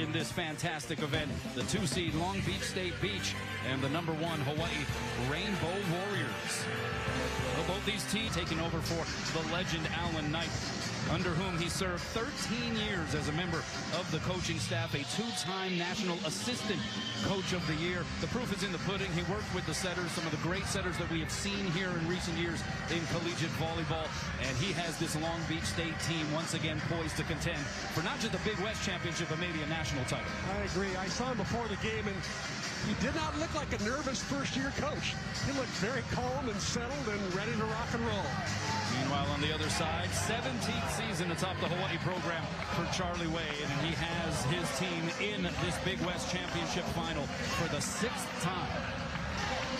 in this fantastic event. The 2-seed Long Beach State Beach and the #1 Hawaii Rainbow Warriors. Well, both these teams taking over for the legend Alan Knight, under whom he served 13 years as a member of the coaching staff, a 2-time National Assistant Coach of the Year. The proof is in the pudding. He worked with the setters, some of the great setters that we have seen here in recent years in collegiate volleyball, and he has this Long Beach State team once again poised to contend for not just the Big West Championship, but maybe a national title. I agree. I saw him before the game, and he did not look like a nervous first-year coach. He looked very calm and settled and ready to rock and roll. Meanwhile, on the other side, 17th season atop the Hawaii program for Charlie Wade, and he has his team in this Big West Championship final for the 6th time.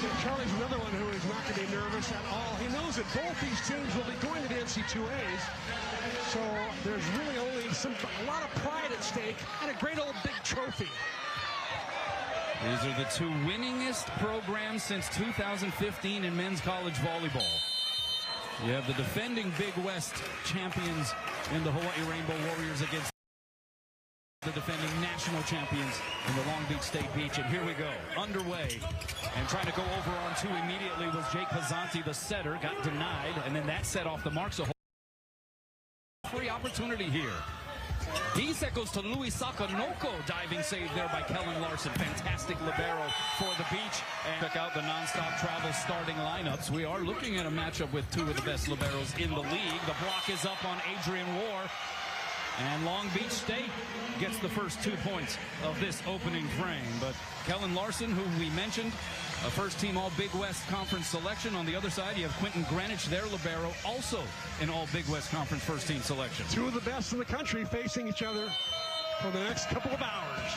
So Charlie's another one who is not going to be nervous at all. He knows that both these teams will be going to the NC2As, so there's really only a lot of pride at stake and a great old big trophy. These are the 2 winningest programs since 2015 in men's college volleyball. You have the defending Big West champions in the Hawaii Rainbow Warriors against the defending national champions in the Long Beach State Beach. And here we go, underway. And trying to go over on 2 immediately was Jake Pizzanti, the setter, got denied. And then that set off the marks. A free opportunity here. D-set goes to Louis Sakanoko. Diving save there by Kellen Larson. Fantastic libero for the Beach. And check out the nonstop travel starting lineups. We are looking at a matchup with 2 of the best liberos in the league. The block is up on Adrian War. And Long Beach State gets the first 2 points of this opening frame. But Kellen Larson, who we mentioned, a first-team All-Big West Conference selection. On the other side, you have Quentin Greenwich, their libero, also an All-Big West Conference first-team selection. 2 of the best in the country facing each other for the next couple of hours.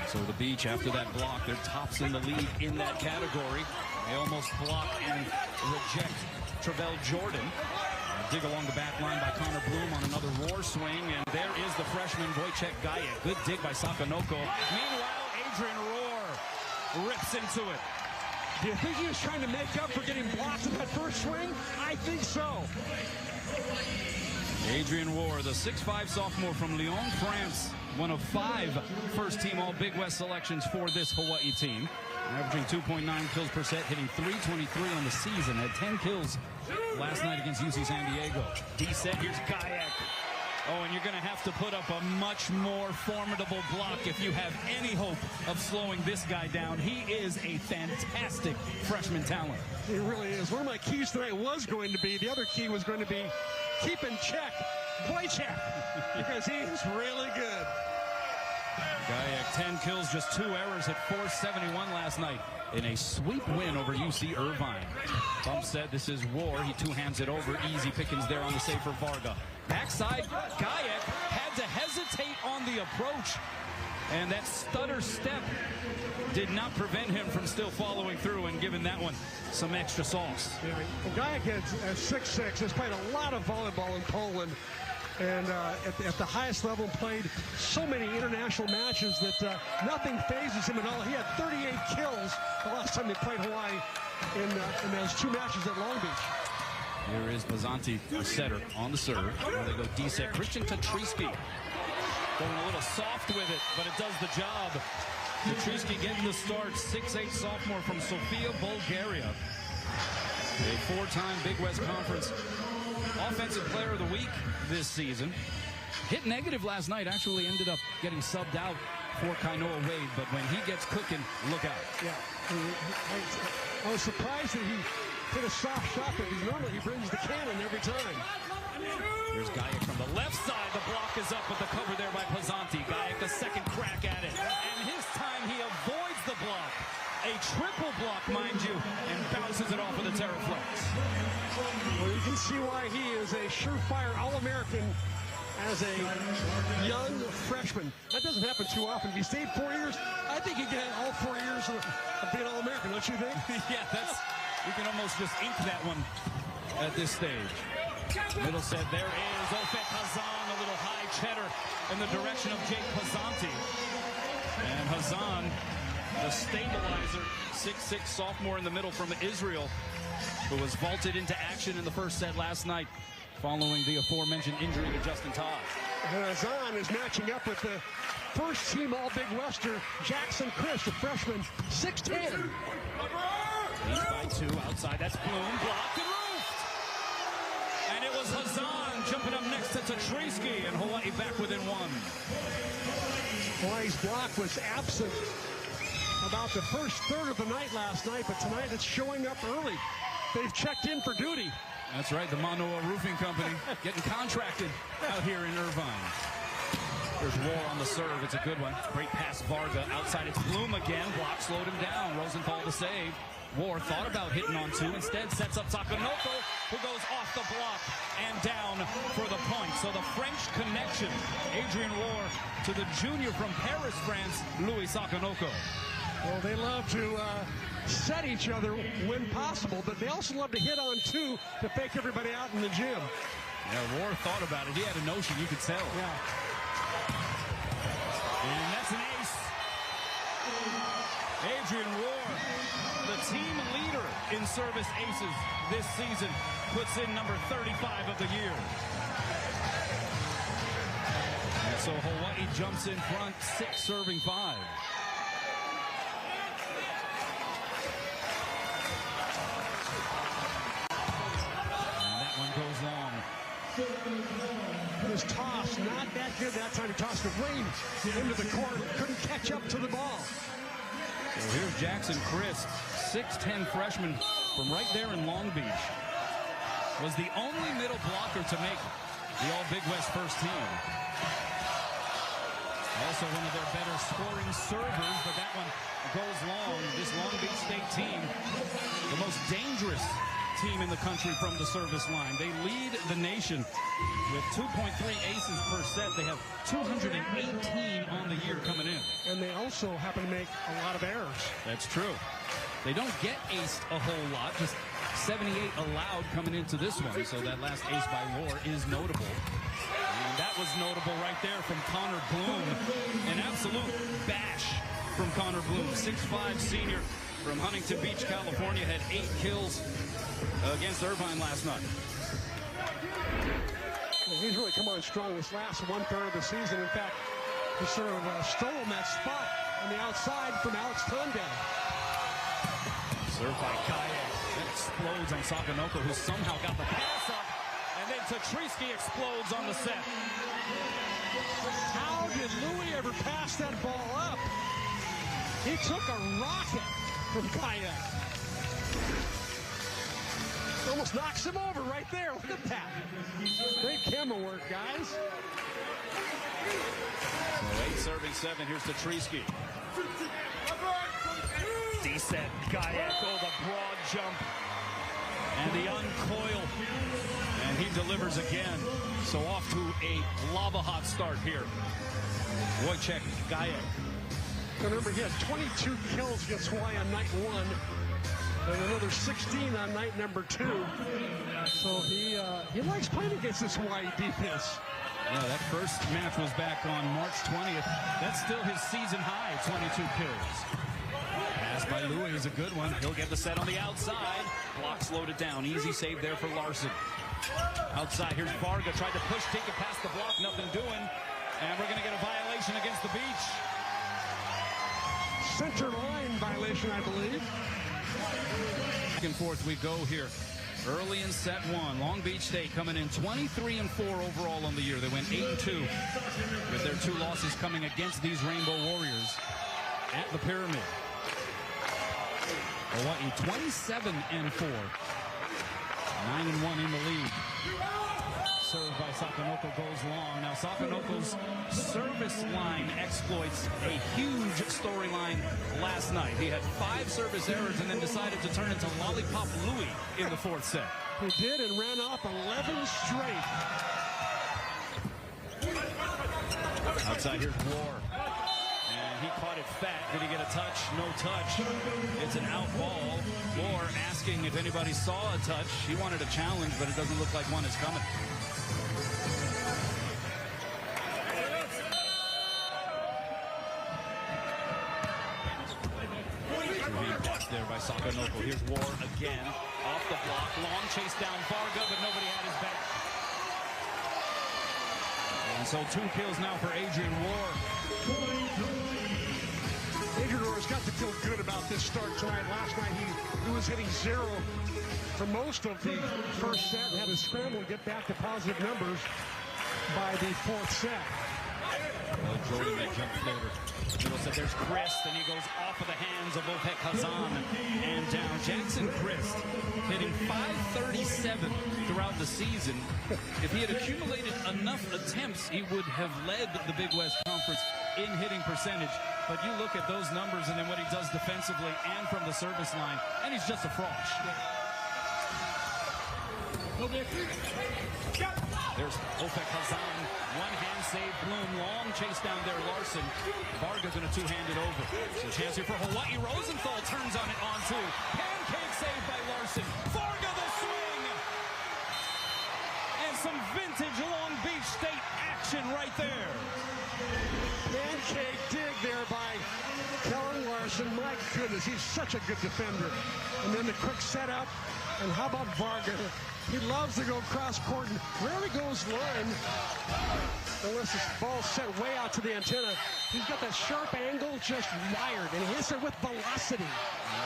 So the Beach, after that block, they're tops in the league in that category. They almost block and reject Travell Jordan. Dig along the back line by Connor Bloom on another roar swing, and there is the freshman Wojciech Gajek. Good dig by Sakanoko. Meanwhile, Adrian Rohr rips into it. Do you think he was trying to make up for getting blocked in that first swing? I think so. Adrian Rohr, the 6'5" sophomore from Lyon, France, one of 5 first-team All-Big West selections for this Hawaii team. Averaging 2.9 kills per set, hitting .323 on the season. Had 10 kills last night against UC San Diego. D-set, here's Gajek. Oh, and you're going to have to put up a much more formidable block if you have any hope of slowing this guy down. He is a fantastic freshman talent. He really is. One of my keys tonight was going to be, the other key was going to be keep in check, play check, because he is really good. Gajek, 10 kills, just 2 errors, hit .471 last night in a sweep win over UC Irvine. Bump set, this is War. He 2-hands it over. Easy pickings there on the save for Varga. Backside, Gajek had to hesitate on the approach. And that stutter step did not prevent him from still following through and giving that one some extra sauce. Yeah, Gajek at 6'6", has played a lot of volleyball in Poland. And at the highest level, played so many international matches that nothing phases him at all. He had 38 kills the last time they played Hawaii in those 2 matches at Long Beach. Here is Pizzanti, the setter, on the serve. There they go, D-set. Christian Tatriski going a little soft with it, but it does the job. Tatriski getting the start, 6'8" sophomore from Sofia, Bulgaria. A 4-time Big West Conference Offensive Player of the Week this season. Hit negative last night, actually ended up getting subbed out for Kainoa Wade, but when he gets cooking, look out. Yeah, I was surprised that he hit a soft shot, but normally he brings the cannon every time. Here's Gajek from the left side. The block is up with the cover there by Pizzanti. Gajek, the second crack at it. And his time, he avoids the block. A triple block, mind you, and bounces it off with a Terraflex. Well, you can see why he is a surefire All-American as a young freshman. That doesn't happen too often. If he stayed 4 years, I think he can have all 4 years of being All-American, don't you think? Yeah, you can almost just ink that one at this stage. Middle set, there is Ofek Hazan, a little high cheddar in the direction of Jake Pizzanti. And Hazan, the stabilizer, 6'6" sophomore in the middle from Israel, who was vaulted into action in the first set last night following the aforementioned injury to Justin Todd. Hazan is matching up with the first team All-Big Wester, Jackson Chris, a freshman, 6'10". 8x2 outside. That's Bloom. Blocked and roofed. And it was Hazan jumping up next to Tatriski, and Hawaii back within one. Hawaii's block was absent about the first third of the night last night, but tonight it's showing up early. They've checked in for duty. That's right, the Manoa Roofing Company getting contracted out here in Irvine. There's War on the serve. It's a good one. Great pass, Varga. Outside, it's Bloom again. Block slowed him down. Rosenthal to save. War thought about hitting on two. Instead, sets up Sakanoko, who goes off the block and down for the point. So the French connection. Adrian War to the junior from Paris, France, Louis Sakanoko. Well, they love to set each other when possible, but they also love to hit on two to fake everybody out in the gym. Yeah, War thought about it. He had a notion, you could tell. Yeah. And that's an ace. Adrian War, the team leader in service aces this season, puts in number 35 of the year. And so Hawaii jumps in front, 6 serving 5. Goes long. His toss, not that good that time. He tossed it way into the court. Couldn't catch up to the ball. So here's Jackson Chris, 6'10" freshman from right there in Long Beach. Was the only middle blocker to make the All-Big West first team. Also one of their better scoring servers, but that one goes long. This Long Beach State team, the most dangerous team in the country from the service line. They lead the nation with 2.3 aces per set. They have 218 on the year coming in. And they also happen to make a lot of errors. That's true. They don't get aced a whole lot, just 78 allowed coming into this one. So that last ace by War is notable. And that was notable right there from Connor Bloom. An absolute bash from Connor Bloom. 6'5" senior from Huntington Beach, California, had 8 kills against Irvine last night. He's really come on strong this last 1/3 of the season. In fact, he sort of stolen that spot on the outside from Alex Tonde. Served by Kayak. That explodes on Sakanoko, who somehow got the pass up. And then Tatriski explodes on the set. How did Louis ever pass that ball up? He took a rocket from Kayak. Almost knocks him over right there. Look at that. Great camera work, guys. So 8 serving 7. Here's Tatriski. Deset, Kayak, oh, the broad jump. And the uncoil. And he delivers again. So off to a lava-hot start here. Wojciech Gajek. Remember, he had 22 kills against Hawaii on night 1. And another 16 on night number 2. So he likes playing against this Hawaii defense. Yeah, that first match was back on March 20th. That's still his season high, 22 kills. Pass by Louis is a good one. He'll get the set on the outside. Block slowed it down. Easy save there for Larson. Outside, here's Varga. Tried to push, take it past the block. Nothing doing. And we're going to get a violation against the Beach. Center line violation, I believe. Back and forth we go here. Early in set 1, Long Beach State coming in 23-4 overall on the year. They went 8-2 with their 2 losses coming against these Rainbow Warriors at the Pyramid. Hawaii 27-4, 9-1 in the league. Served by Sakanoko goes long. Now Sakanoko's service line exploits a huge storyline last night. He had 5 service errors and then decided to turn into Lollipop Louis in the 4th set. He did and ran off 11 straight. Outside here's War. And he caught it fat. Did he get a touch? No touch. It's an out ball. War asking if anybody saw a touch. He wanted a challenge, but it doesn't look like one is coming. There by Sakanoko. Here's War again. Off the block. Long chase down Varga, but nobody had his back. And And so 2 kills now for Adrian Rohr. Adrian Rohr's got to feel good about this start tonight. Last night he was hitting 0 for most of the first set. Had to scramble and get back to positive numbers by the 4th set. Well, Jordan, that jump floater. Middle set, there's Christ, and he goes off of the hands of Opek Hazan and down. Jackson Christ hitting .537 throughout the season. If he had accumulated enough attempts, he would have led the Big West Conference in hitting percentage. But you look at those numbers and then what he does defensively and from the service line, and he's just a frosh. There's Opek Hazan, one-hand save, Bloom, long chase down there, Larson. Varga going to two-hand it over. So chance here for Hawaii. Rosenthal turns on it on 2. Pancake save by Larson. Varga the swing. And some vintage Long Beach State action right there. Pancake dig there by Kellen Larson. My goodness, he's such a good defender. And then the quick setup. And how about Varga? He loves to go cross court and rarely goes line unless the ball's set way out to the antenna. He's got that sharp angle just wired, and he hits it with velocity.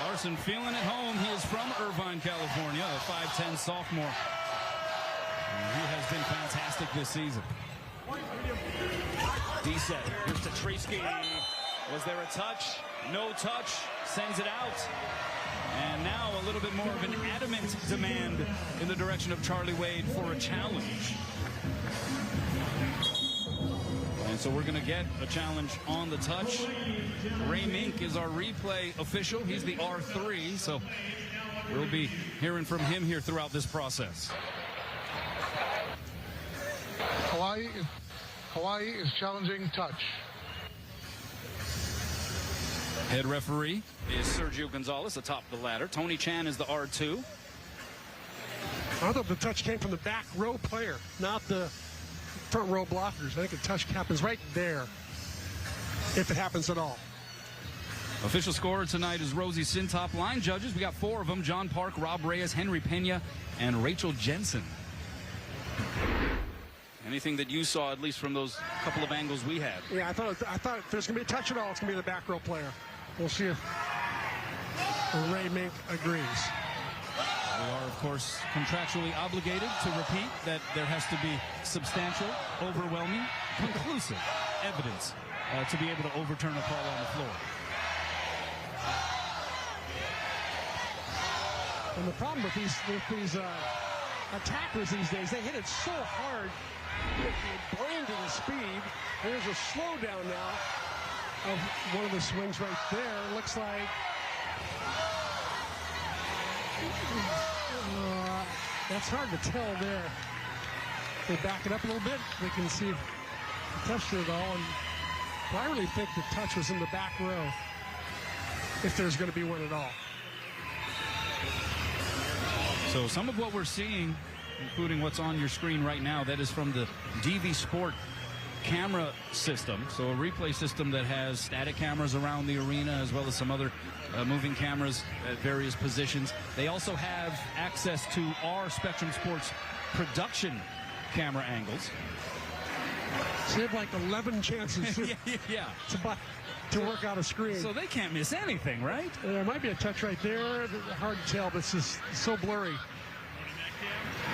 Larson feeling at home. He is from Irvine, California, a 5'10 sophomore. And he has been fantastic this season. D-set. Here's Tetrisky. Was there a touch? No touch. Sends it out. And now a little bit more of an adamant demand in the direction of Charlie Wade for a challenge. And so we're going to get a challenge on the touch. Ray Mink is our replay official. He's the R3, so we'll be hearing from him here throughout this process. Hawaii is challenging touch. Head referee is Sergio Gonzalez atop the ladder. Tony Chan is the R2. I thought the touch came from the back row player, not the front row blockers. I think the touch happens right there, if it happens at all. Official scorer tonight is Rosie Sintop. Line judges, we got 4 of them: John Park, Rob Reyes, Henry Pena, and Rachel Jensen. Anything that you saw, at least from those couple of angles we had? Yeah, I thought if there's going to be a touch at all, it's going to be the back row player. We'll see if Ray Mink agrees. We are, of course, contractually obligated to repeat that there has to be substantial, overwhelming, conclusive evidence to be able to overturn a call on the floor. And the problem with these attackers these days, they hit it so hard, blinding speed. There's a slowdown now of one of the swings right there. Looks like that's hard to tell there. They back it up a little bit. We can see if he touched it at all. And I really think the touch was in the back row, if there's going to be one at all. So some of what we're seeing, including what's on your screen right now, that is from the DV Sport camera system. So a replay system that has static cameras around the arena, as well as some other moving cameras at various positions. They also have access to our Spectrum Sports production camera angles. So they have like 11 chances to work out a screen. So they can't miss anything, right? There might be a touch right there. Hard to tell, but it's just so blurry.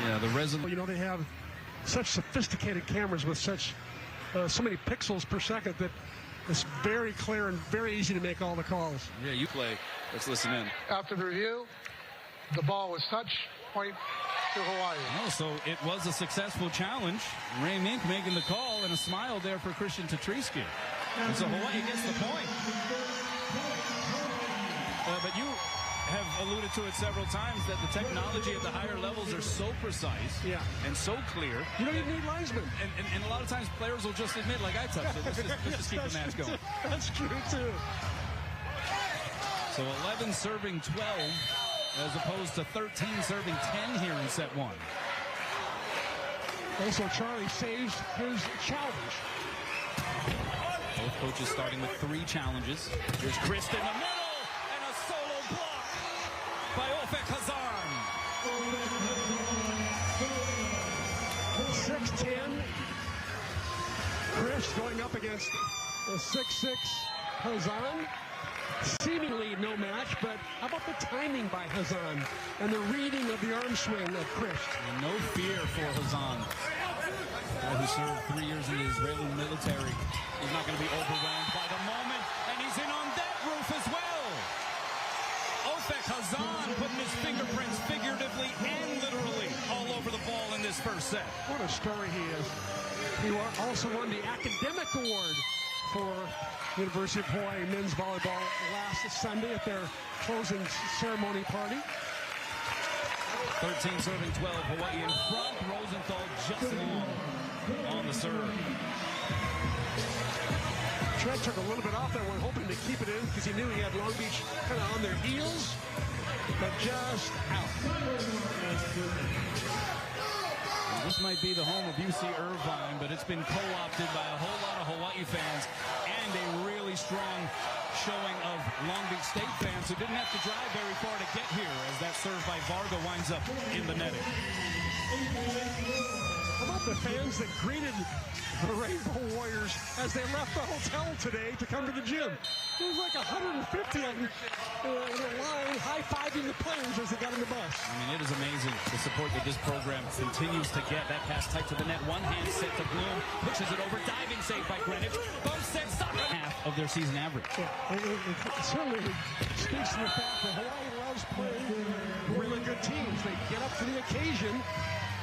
Yeah, the resolution. You know, they have such sophisticated cameras with such so many pixels per second that it's very clear and very easy to make all the calls. Yeah, you play. Let's listen in. After the review, the ball was touched, point to Hawaii. Oh, so it was a successful challenge. Ray Mink making the call, and a smile there for Christian Tetrisky. And so Hawaii gets the point. But you have alluded to it several times that the technology at the higher levels are so precise and so clear. You don't even need linesmen. And a lot of times players will just admit, like, I touched it. Let's just keep the match going. That's true, too. So 11 serving 12 as opposed to 13 serving 10 here in set 1. Also, Charlie saves his challenge. Both coaches starting with 3 challenges. Here's Christ in the middle, and a solo block by Opek Hazan. 6-10. going up against a 6'6" Hazan. Seemingly no match, but how about the timing by Hazan and the reading of the arm swing of Christ? And no fear for Hazan, who served 3 years in the Israeli military. He's not going to be overwhelmed by the moment, and he's in on that roof as well. Ofek Hazan putting his fingerprints figuratively and literally all over the ball in this first set. What a story he is. He also won the academic award for University of Hawaii men's volleyball last Sunday at their closing ceremony party. 13 serving 12, Hawaii in front. Rosenthal just long on the serve. Trent took a little bit off that one, hoping to keep it in because he knew he had Long Beach kind of on their heels, but just out. This might be the home of UC Irvine, but it's been co-opted by a whole lot of Hawaii fans and a really strong showing of Long Beach State fans who didn't have to drive very far to get here as that serve by Varga winds up in the netting. How about the fans that greeted the Rainbow Warriors as they left the hotel today to come to the gym? There was like 150 of them in a line high-fiving the players as they got in the bus. I mean, it is amazing the support that this program continues to get. That pass tight to the net. One hand set to Bloom. Pushes it over. Diving save by Greenwich. Both sets up half of their season average. Yeah, it certainly speaks to the fact that Hawaii loves playing really good teams. They get up to the occasion,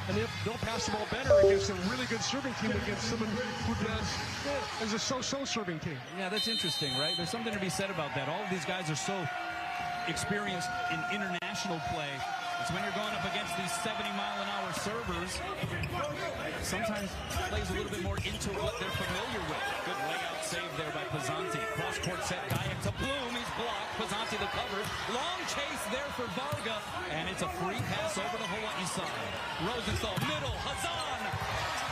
and they'll pass the ball better against a really good serving team against someone who does as a so-so serving team. Yeah, that's interesting, right? There's something to be said about that. All of these guys are so experienced in international play. It's when you're going up against these 70-mile-an-hour servers, sometimes plays a little bit more into what they're familiar with. Good layout save there by Pizzanti. Cross-court set, Gayak to Bloom. He's blocked. Pizzanti the cover. Long chase there for Varga, and it's a free pass over to Hawaii side. Rosenthal, middle, Hazan.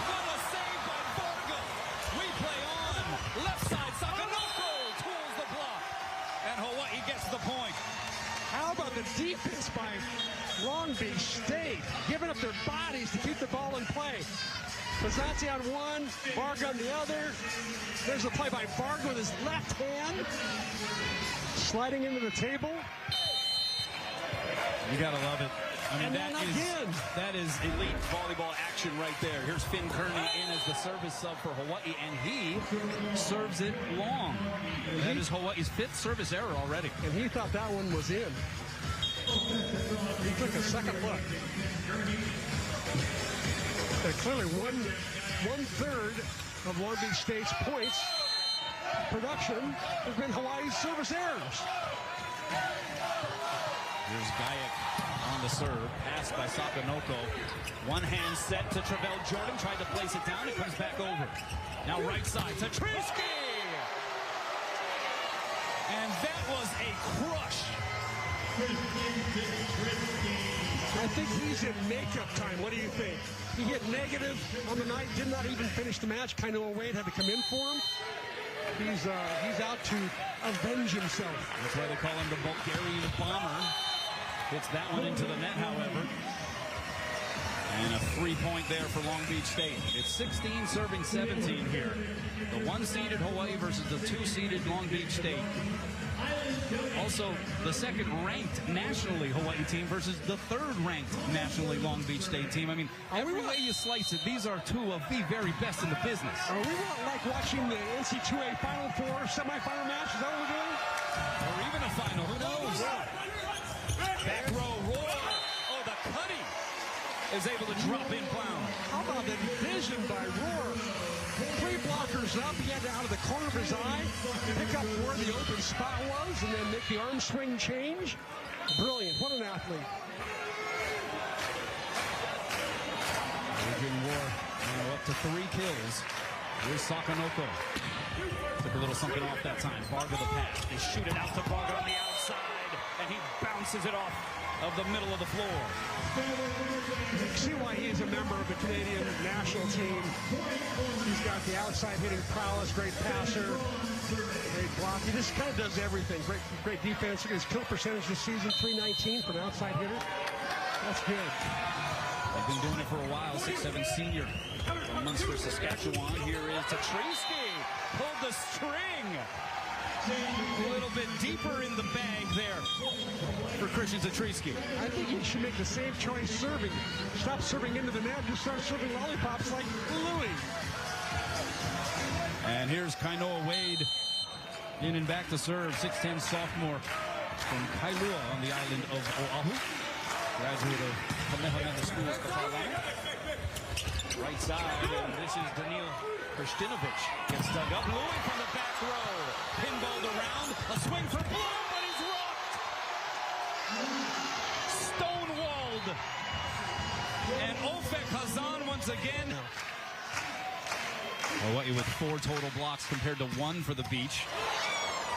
What a save by Varga. We play on. Left side, Sakanoko tools the block, and Hawaii gets the point. How about the defense by Long Beach State, giving up their bodies to keep the ball in play? Pizzanti on one, Varga on the other. There's a play by Varga with his left hand, sliding into the table. You gotta love it. I mean, and that is elite volleyball action right there. Here's Finn Kearney in as the service sub for Hawaii, and he serves it long. That is Hawaii's 5th service error already. And he thought that one was in. He took a second look. And clearly one-third of Long Beach State's points production has been Hawaii's service errors. Here's Gayak on the serve, passed by Sakanoko. One hand set to Travell Jordan, tried to place it down, it comes back over. Now right side to Trisky! And that was a crush. I think he's in makeup time. What do you think? He hit negative on the night, did not even finish the match. Kind of Wade had to come in for him. He's out to avenge himself. That's why they call him the Bulgarian bomber. Hits that one into the net, however. And a 3-point there for Long Beach State. It's 16 serving 17 here. The 1-seeded Hawaii versus the 2-seeded Long Beach State. Also, the 2nd-ranked nationally Hawaii team versus the 3rd-ranked nationally Long Beach State team. I mean, every way you slice it, these are two of the very best in the business. Are we like watching the NCAA Final Four semifinal match? Is that what we're doing? Or even a final, who knows? Back row, Roar. Oh, the cutting is able to drop in Clown. How about the vision by Roar? 3 blockers up, he had out of the corner of his eye, pick up where the open spot was, and then make the arm swing change. Brilliant. What an athlete. Adrian Roar up to 3 kills. Here's Sakanoko. Took a little something off that time. Varga the pass. They shoot it out to Varga on the outside, and he bounces it off of the middle of the floor. You can see why he is a member of the Canadian national team. He's got the outside hitting prowess, great passer, great block. He just kind of does everything. Great defense. Look at his kill percentage this season, .319 for an outside hitter. That's good. They've been doing it for a while. 6'7" senior from Munster, Saskatchewan. Here is Tatriski. pulled the string. A little bit deeper in the bag there for Christian Zatriski. I think he should make the same choice serving. Stop serving into the net, just start serving lollipops like Louis. And here's Kainoa Wade in and back to serve. 6'10" sophomore from Kailua on the island of Oahu. Graduate of Kamehameha School's Kapalama. Right side, and this is Daniil Kristinovic. Gets dug up. Louis from the back row. Pinballed around. A swing for Bloom, but he's rocked. Stonewalled. And Ofek Hazan once again. Hawaii with 4 total blocks compared to 1 for the Beach.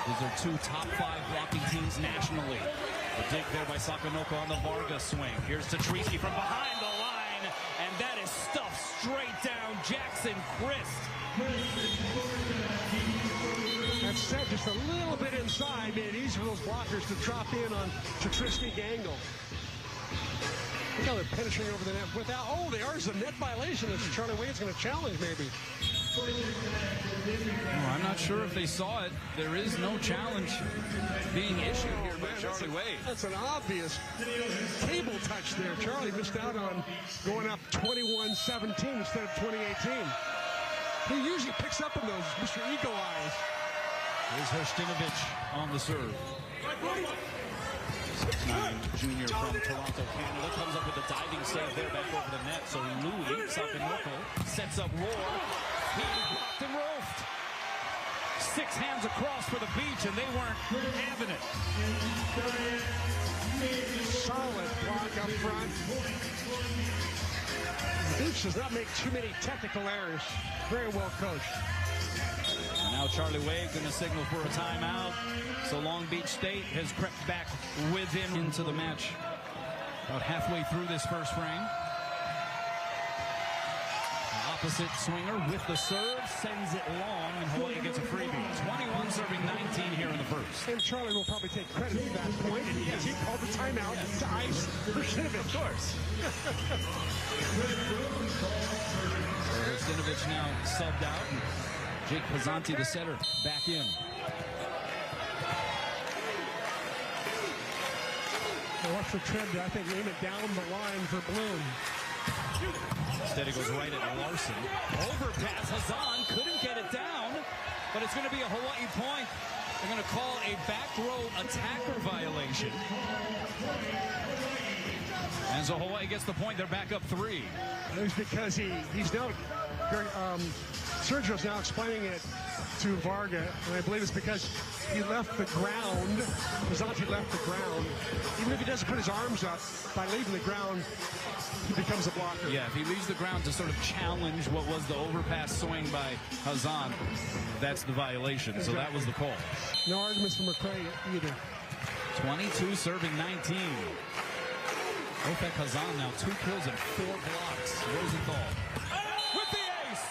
These are 2 top 5 blocking teams nationally. A dig there by Sakanoko on the Vargas swing. Here's Zatriski from behind the line, and that is stuffed straight down Jackson Christ. That set just a little bit inside, made it easy for those blockers to drop in on Zatriski angle. Look how they're penetrating over the net without, oh, there's a net violation that Charlie Wade's going to challenge maybe. Oh, I'm not sure if they saw it. There is no challenge being issued here by Charlie Wade. That's an obvious table touch there. Charlie missed out on going up 21-17 instead of 2018. He usually picks up on those, Mr. Eagle Eyes. Here's Hrstinovic on the serve. 6'9" junior from Toronto, Canada, comes up with a diving save there back over the net. So Louis Sakanoko sets up Roar. He blocked and roofed. 6 hands across for the Beach, and they weren't having it. Solid block up front. The Beach does not make too many technical errors. Very well coached. And now Charlie Wade going to signal for a timeout. So Long Beach State has crept back within into the match. About halfway through this first frame. Opposite swinger with the serve, sends it long, and Hawaii gets a freebie. 21 serving 19 here in the first. And Charlie will probably take credit for that point. Yes, he called the timeout to ice Hrstinovic. Of course. Hrstinovic now subbed out. And Jake Pizzanti, the setter, back in. Watch the trend, I think, aim it down the line for Bloom. Instead, it goes right at Larson. Overpass. Hazan couldn't get it down, but it's going to be a Hawaii point. They're going to call a back row attacker violation. And so Hawaii gets the point. They're back up 3. It was because he's now, Sergio's now explaining it to Varga, and I believe it's because he left the ground. Pizzanti left the ground. Even if he doesn't put his arms up, by leaving the ground, he becomes a blocker. Yeah, if he leaves the ground to sort of challenge what was the overpass swing by Hazan, that's the violation. Exactly. So that was the call. No arguments from McCray either. 22 serving 19. Ofek Hazan now 2 kills and 4 blocks. Rosenthal with the ace.